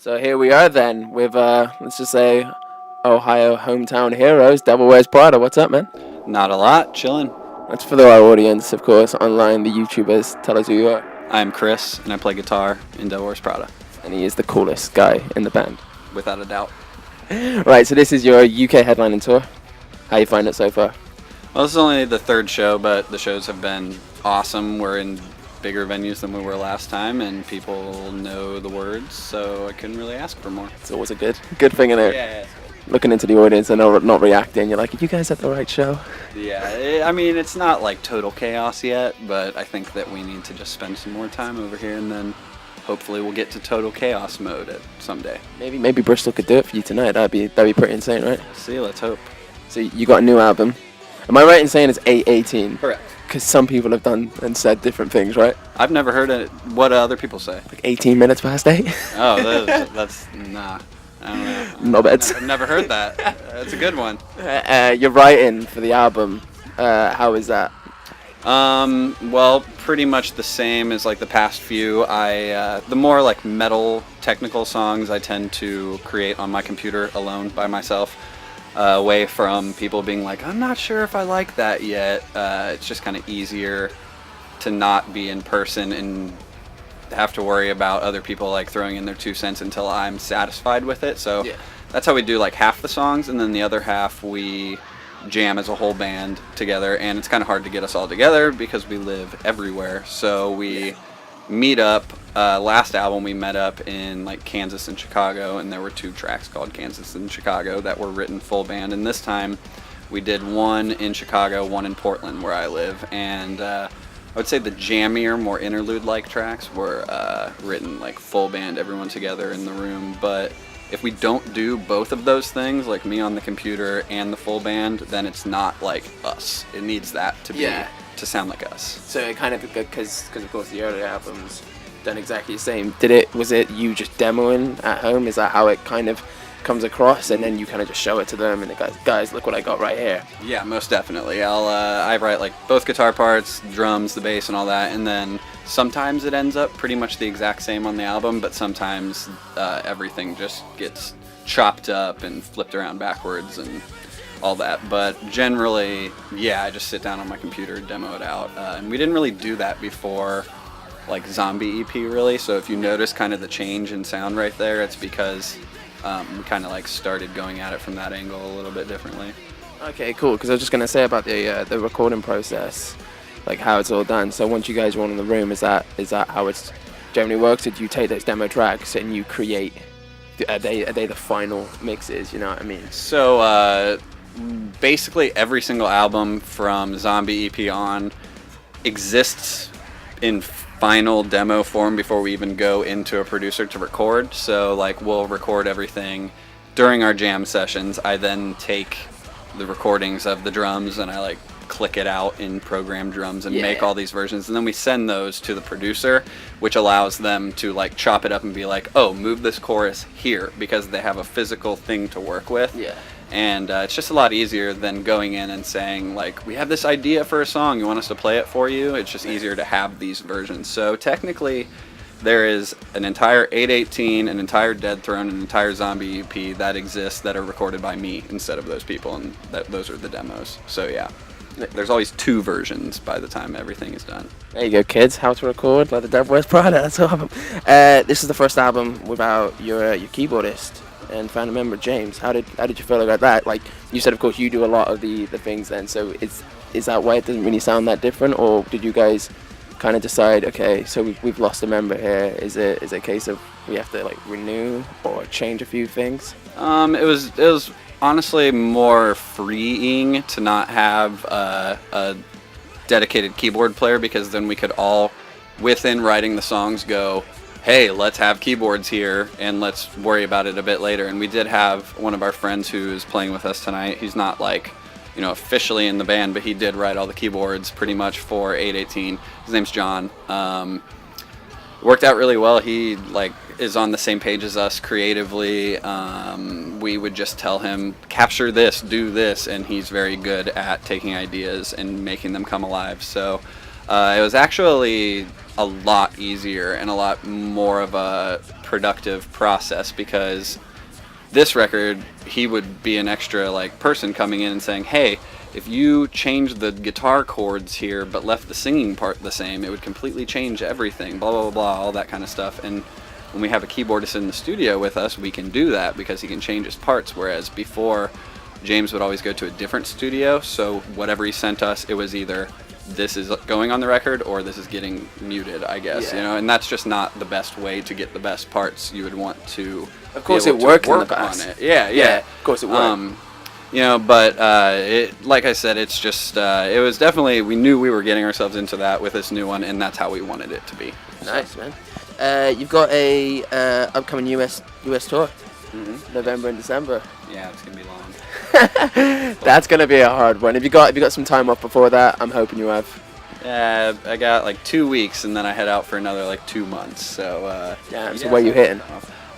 So here we are then with, let's just say, Ohio hometown heroes, Devil Wears Prada. What's up, man? Not a lot, chilling. That's for our audience, of course, online, the YouTubers. Tell us who you are. I'm Chris, and I play guitar in Devil Wears Prada. And he is the coolest guy in the band. Without a doubt. Right, so this is your UK headlining tour. How you find it so far? Well, this is only the third show, but the shows have been awesome. We're in bigger venues than we were last time, and people know the words, so I couldn't really ask for more. It's always a good thing in there. Yeah, it's good. Looking into the audience and not reacting, you're like, are you guys at the right show? Yeah, I mean, it's not like total chaos yet, but I think that we need to just spend some more time over here, and then hopefully we'll get to total chaos mode someday. Maybe Bristol could do it for you tonight. That'd be pretty insane, right? See, let's hope. So you got a new album. Am I right in saying it's 8/18? Correct. Because some people have done and said different things, right? I've never heard it. What other people say? Like 18 minutes past 8? Oh, that's nah. I don't know. No bets. I've never heard that. That's a good one. You're writing for the album. How is that? Well, pretty much the same as like the past few. The more like metal technical songs I tend to create on my computer alone by myself. Away from people being like, I'm not sure if I like that yet. It's just kind of easier to not be in person and have to worry about other people like throwing in their 2 cents until I'm satisfied with it. So Yeah. That's how we do like half the songs, and then the other half we jam as a whole band together. And it's kind of hard to get us all together because we live everywhere. So we meet up. Last album we met up in like Kansas and Chicago, and there were 2 tracks called Kansas and Chicago that were written full band, and this time we did one in Chicago, one in Portland where I live, and I would say the jammier, more interlude-like tracks were written like full band, everyone together in the room. But if we don't do both of those things, like me on the computer and the full band, then it's not like us. It needs that to be to sound like us. So it kind of, because of course the earlier albums done exactly the same. Was it you just demoing at home? Is that how it kind of comes across, and then you kind of just show it to them and the guys, look what I got right here? Yeah, most definitely. I write like both guitar parts, drums, the bass, and all that, and then sometimes it ends up pretty much the exact same on the album, but sometimes everything just gets chopped up and flipped around backwards and all that. But generally, yeah, I just sit down on my computer, demo it out, and we didn't really do that before like Zombie EP really. So if you notice kind of the change in sound right there, it's because we kind of like started going at it from that angle a little bit differently. Okay, cool. Because I was just gonna say about the recording process, like how it's all done. So once you guys are all in the room, is that how it's generally works? Or do you take those demo tracks and you create? Are they the final mixes? You know what I mean? So basically every single album from Zombie EP on exists in final demo form before we even go into a producer to record. So like we'll record everything during our jam sessions. I then take the recordings of the drums and I like click it out in program drums and make all these versions, and then we send those to the producer, which allows them to like chop it up and be like, oh, move this chorus here, because they have a physical thing to work with. And it's just a lot easier than going in and saying, like, we have this idea for a song, you want us to play it for you? It's just easier to have these versions. So technically, there is an entire 8/18, an entire Dead Throne, an entire Zombie EP that exists that are recorded by me instead of those people, and those are the demos. So yeah, there's always 2 versions by the time everything is done. There you go, kids. How to record by the Devil Wears Prada. That's awesome. This is the first album without your keyboardist and founding member James. How did you feel about that? Like you said, of course you do a lot of the things then. So is that why it doesn't really sound that different, or did you guys kind of decide, okay, so we've lost a member here? Is it a case of we have to like renew or change a few things? It was honestly more freeing to not have a dedicated keyboard player, because then we could all, within writing the songs, go, hey, let's have keyboards here and let's worry about it a bit later. And we did have one of our friends who is playing with us tonight. He's not like, officially in the band, but he did write all the keyboards pretty much for 8/18. His name's John. Worked out really well. He like is on the same page as us creatively. We would just tell him, capture this, do this, and he's very good at taking ideas and making them come alive. So it was actually a lot easier and a lot more of a productive process, because this record, he would be an extra like person coming in and saying, hey, if you change the guitar chords here but left the singing part the same, it would completely change everything, blah, blah, blah, blah, all that kind of stuff. And when we have a keyboardist in the studio with us, we can do that because he can change his parts, whereas before, James would always go to a different studio, so whatever he sent us, it was either this is going on the record or this is getting muted, I guess, you know, and that's just not the best way to get the best parts. You would want to, of course, it worked in the past. On it. Yeah, of course it worked. You know, but it, like I said, it's just it was definitely, we knew we were getting ourselves into that with this new one, and that's how we wanted it to be. Nice, man. You've got a upcoming US tour, November and December. Yeah, it's gonna be long. That's gonna be a hard one. Have you got some time off before that? I'm hoping you have. Yeah, I got like 2 weeks, and then I head out for another like 2 months. So so where you hitting?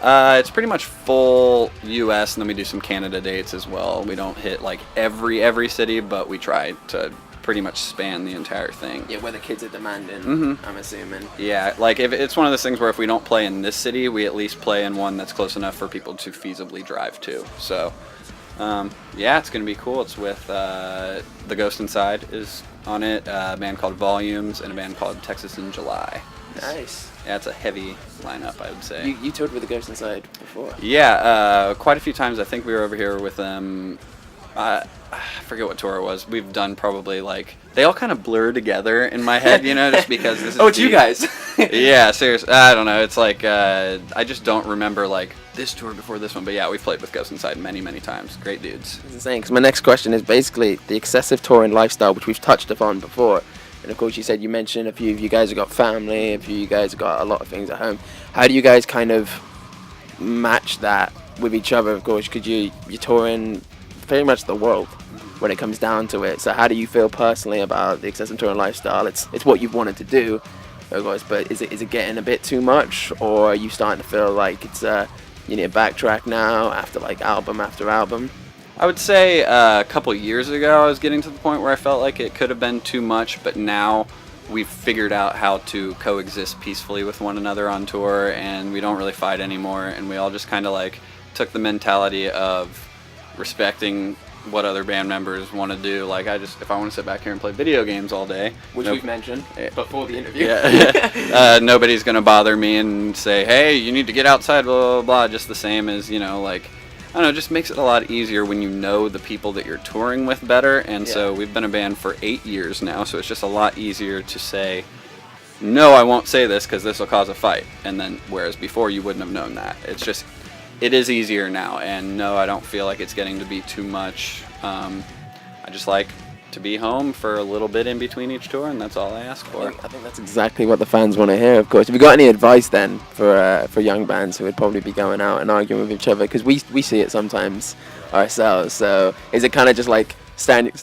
It's pretty much full U.S. and then we do some Canada dates as well. We don't hit like every city, but we try to pretty much span the entire thing. Yeah, where the kids are demanding, I'm assuming. Yeah, like if it's one of those things where if we don't play in this city, we at least play in one that's close enough for people to feasibly drive to. So, yeah, it's going to be cool. It's with The Ghost Inside is on it, a band called Volumes, and a band called Texas in July. Nice. Yeah, it's a heavy lineup, I would say. You toured with The Ghost Inside before? Yeah, quite a few times. I think we were over here with them. I forget what tour it was. We've done probably like, they all kind of blur together in my head, you know, just because this is it's you guys. Yeah, seriously. I don't know. It's like I just don't remember like this tour before this one. But yeah, we've played with Ghost Inside many times. Great dudes. That's insane. Because my next question is basically the excessive touring lifestyle, which we've touched upon before. And of course, you mentioned a few of you guys have got family, a few of you guys have got a lot of things at home. How do you guys kind of match that with each other? Of course, because you're touring pretty much the world when it comes down to it. So how do you feel personally about the excessive touring lifestyle? It's what you've wanted to do, of course, but is it getting a bit too much, or are you starting to feel like it's you need to backtrack now after like album after album? I would say a couple years ago I was getting to the point where I felt like it could have been too much, but now we've figured out how to coexist peacefully with one another on tour, and we don't really fight anymore, and we all just kind of like took the mentality of respecting what other band members want to do. Like if I want to sit back here and play video games all day, which we've mentioned before the interview, nobody's gonna bother me and say, hey, you need to get outside, blah blah blah. Just the same as, you know, like, I don't know, it just makes it a lot easier when you know the people that you're touring with better. And so we've been a band for 8 years now, so it's just a lot easier to say, no, I won't say this because this will cause a fight. And then, whereas before you wouldn't have known that. It's just, it is easier now. And no, I don't feel like it's getting to be too much. I just like to be home for a little bit in between each tour, and that's all I ask for. I think that's exactly what the fans want to hear, of course. Have you got any advice then for young bands who would probably be going out and arguing with each other? Because we see it sometimes ourselves. So is it kind of just like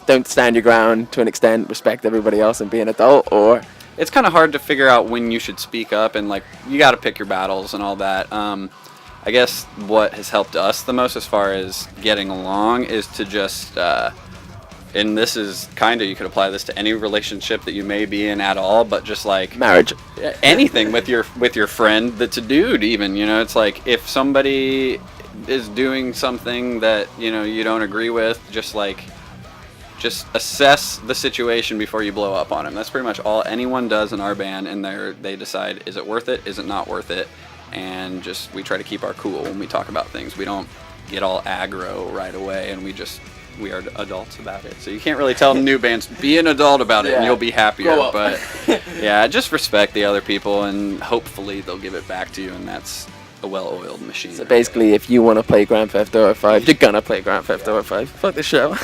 don't stand your ground to an extent, respect everybody else and be an adult, or? It's kind of hard to figure out when you should speak up, and like you got to pick your battles and all that. I guess what has helped us the most as far as getting along is to just and this is kind of, you could apply this to any relationship that you may be in at all, but just like marriage, anything with your friend that's a dude, even, you know, it's like if somebody is doing something that, you know, you don't agree with, just assess the situation before you blow up on him. That's pretty much all anyone does in our band, and they decide, is it worth it, is it not worth it, and just we try to keep our cool when we talk about things. We don't get all aggro right away, and we are adults about it. So you can't really tell new bands, be an adult about it and you'll be happier. But yeah, just respect the other people, and hopefully they'll give it back to you, and that's a well-oiled machine. So basically, if you want to play Grand Theft Auto 5, you're gonna play Grand Theft Auto 5. Fuck the show.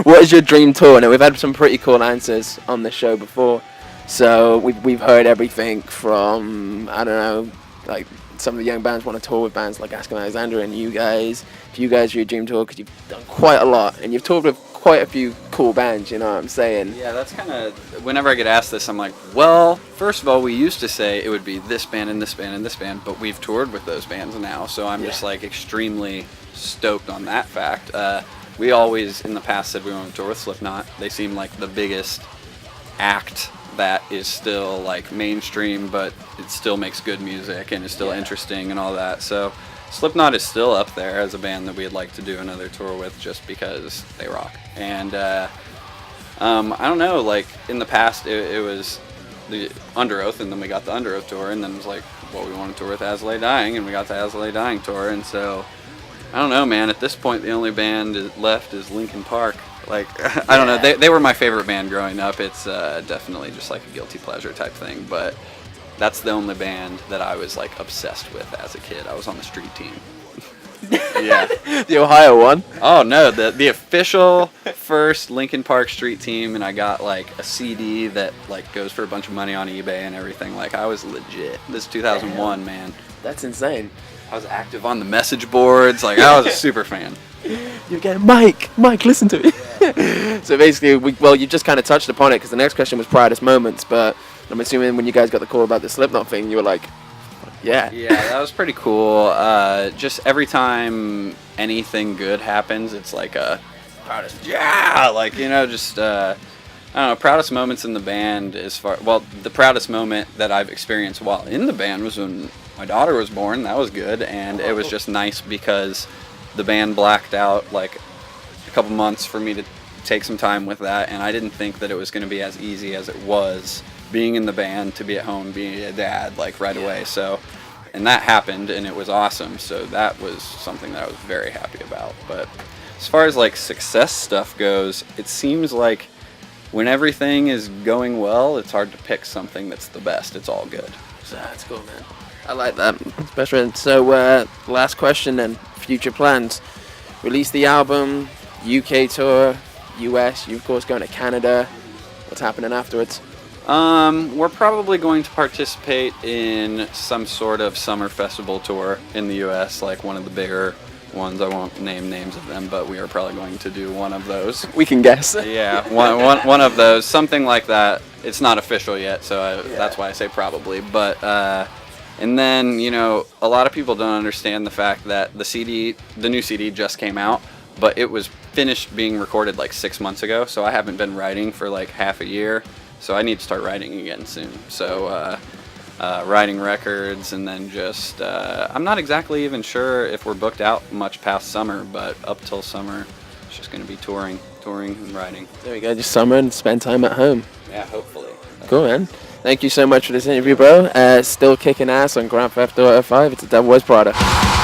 What is your dream tour? Now, we've had some pretty cool answers on the show before. So we've heard everything from, I don't know, like some of the young bands want to tour with bands like Ask Alexander, and you guys. If you guys are your dream tour, because you've done quite a lot, and you've toured with quite a few cool bands, you know what I'm saying? Yeah, that's kind of, whenever I get asked this, I'm like, well, first of all, we used to say it would be this band and this band and this band, but we've toured with those bands now, so I'm just like extremely stoked on that fact. We always, in the past, said we want to tour with Slipknot. They seem like the biggest act that is still like mainstream, but it still makes good music and is still interesting and all that. So Slipknot is still up there as a band that we'd like to do another tour with, just because they rock. And I don't know, like in the past it was the Under Oath, and then we got the Under Oath tour, and then it was like, well, we want to tour with As I Lay Dying, and we got the As I Lay Dying tour. And so I don't know, man, at this point the only band left is Linkin Park. Like, I don't know, they were my favorite band growing up. It's definitely just like a guilty pleasure type thing, but that's the only band that I was like obsessed with as a kid. I was on the street team. Yeah. The Ohio one? Oh no, the official first Linkin Park street team, and I got like a CD that like goes for a bunch of money on eBay and everything. Like, I was legit. This is 2001, man. That's insane. I was active on the message boards. Like, I was a super fan. You get Mike, listen to me. So basically, you just kind of touched upon it, because the next question was proudest moments, but I'm assuming when you guys got the call about the Slipknot thing, you were like, yeah, that was pretty cool. Just every time anything good happens, it's like a proudest, like, you know, just I don't know, proudest moments in the band the proudest moment that I've experienced while in the band was when my daughter was born. That was good, and it was just nice because the band blacked out like a couple months for me to take some time with that, and I didn't think that it was going to be as easy as it was being in the band to be at home, being a dad, like right away. So, and that happened, and it was awesome. So that was something that I was very happy about. But as far as like success stuff goes, it seems like when everything is going well, it's hard to pick something that's the best. It's all good. So that's cool, man. I like that. Especially. So last question then. Future plans. Release the album, UK tour, US, you of course going to Canada. What's happening afterwards? We're probably going to participate in some sort of summer festival tour in the US, like one of the bigger ones. I won't name names of them, but we are probably going to do one of those. We can guess. Yeah, one of those, something like that. It's not official yet, so that's why I say probably. But and then, you know, a lot of people don't understand the fact that the new CD just came out, but it was finished being recorded like 6 months ago, so I haven't been writing for like half a year, so I need to start writing again soon. So writing records, and then just I'm not exactly even sure if we're booked out much past summer, but up till summer it's just going to be touring and writing. There we go, just summer and spend time at home. Yeah, hopefully. Cool, man. Thank you so much for this interview, bro. Still kicking ass on Grand Theft Auto 5. It's a Proudest.